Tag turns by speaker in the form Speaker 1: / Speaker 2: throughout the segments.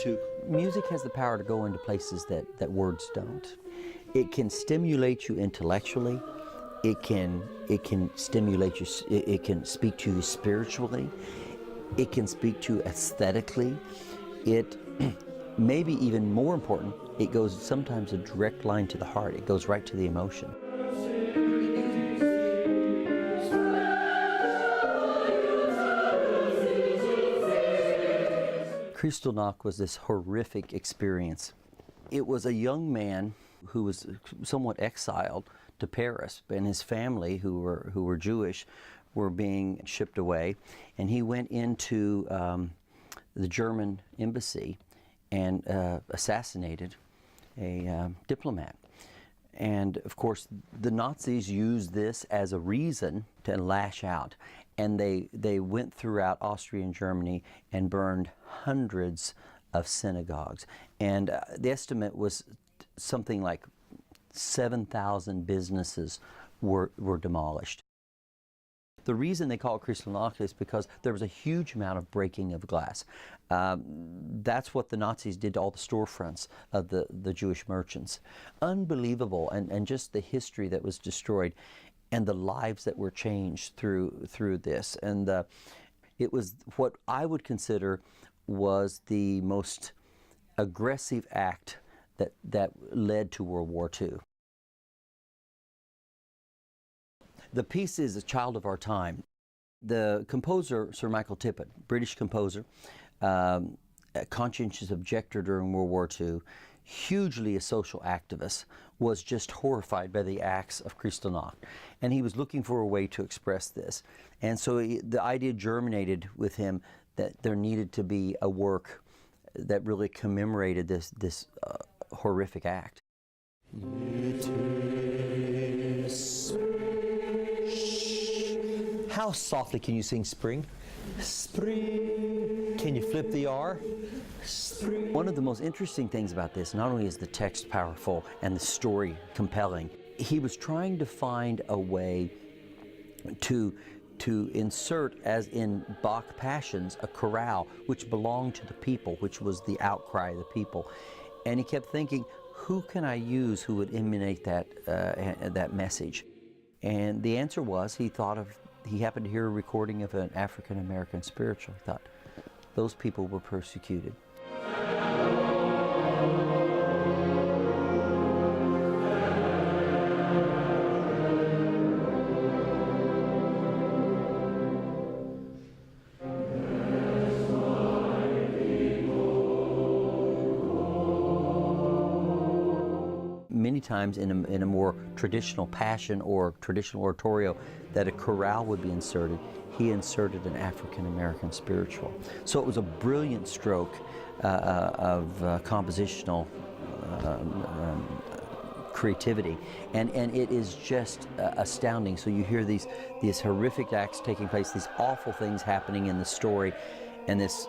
Speaker 1: too.
Speaker 2: Music has the power to go into places that words don't. It can stimulate you intellectually. It can stimulate you. It can speak to you spiritually. It can speak to you aesthetically. It maybe even more important. It goes sometimes a direct line to the heart. It goes right to the emotion. Kristallnacht was this horrific experience. It was a young man who was somewhat exiled to Paris, and his family, who were Jewish, were being shipped away, and he went into the German embassy and assassinated a diplomat. And of course, the Nazis used this as a reason to lash out. And they went throughout Austria and Germany and burned hundreds of synagogues. And the estimate was something like 7,000 businesses were demolished. The reason they call it Kristallnacht is because there was a huge amount of breaking of glass. That's what the Nazis did to all the storefronts of the Jewish merchants. Unbelievable, and just the history that was destroyed, and the lives that were changed through this. And it was what I would consider was the most aggressive act that led to World War II. The piece is a child of our time. The composer, Sir Michael Tippett, British composer, a conscientious objector during World War II, hugely a social activist, was just horrified by the acts of Kristallnacht. And he was looking for a way to express this. And so the idea germinated with him that there needed to be a work that really commemorated this horrific act.
Speaker 1: How softly can you sing spring? Spring. Can you flip the R? Spring.
Speaker 2: One of the most interesting things about this, not only is the text powerful and the story compelling, he was trying to find a way to insert, as in Bach Passions, a chorale which belonged to the people, which was the outcry of the people. And he kept thinking, who can I use who would emanate that message? And the answer was, he happened to hear a recording of an African-American spiritual. He thought, those people were persecuted. Many times in a more traditional passion or traditional oratorio that a chorale would be inserted, he inserted an African-American spiritual. So it was a brilliant stroke of compositional creativity, and it is just astounding. So you hear these horrific acts taking place, these awful things happening in the story, and this,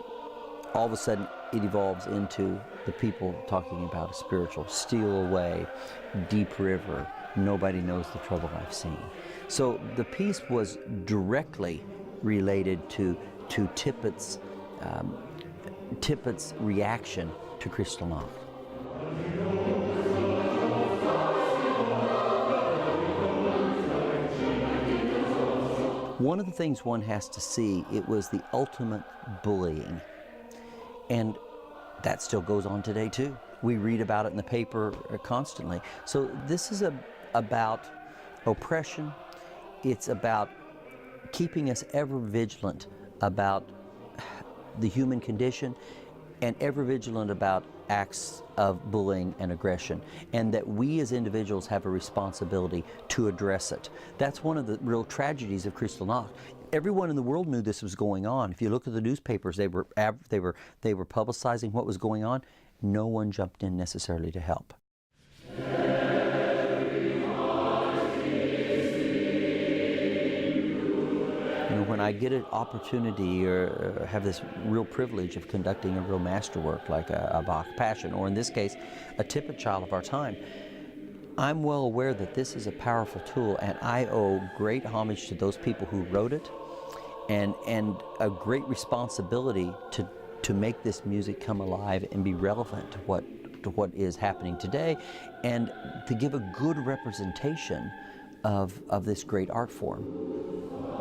Speaker 2: all of a sudden, it evolves into the people talking about a spiritual. Steal Away, Deep River, Nobody Knows the Trouble I've Seen. So the piece was directly related to Tippett's reaction to Kristallnacht. One of the things one has to see, it was the ultimate bullying. And that still goes on today too. We read about it in the paper constantly. So this is about oppression. It's about keeping us ever vigilant about the human condition and ever vigilant about acts of bullying and aggression, and that we as individuals have a responsibility to address it. That's one of the real tragedies of Kristallnacht. Everyone in the world knew this was going on. If you look at the newspapers, they were publicizing what was going on. No one jumped in necessarily to help. When I get an opportunity or have this real privilege of conducting a real masterwork like a Bach Passion, or in this case, a Tippett Child of Our Time, I'm well aware that this is a powerful tool, and I owe great homage to those people who wrote it, and a great responsibility to make this music come alive and be relevant to what is happening today, and to give a good representation of this great art form.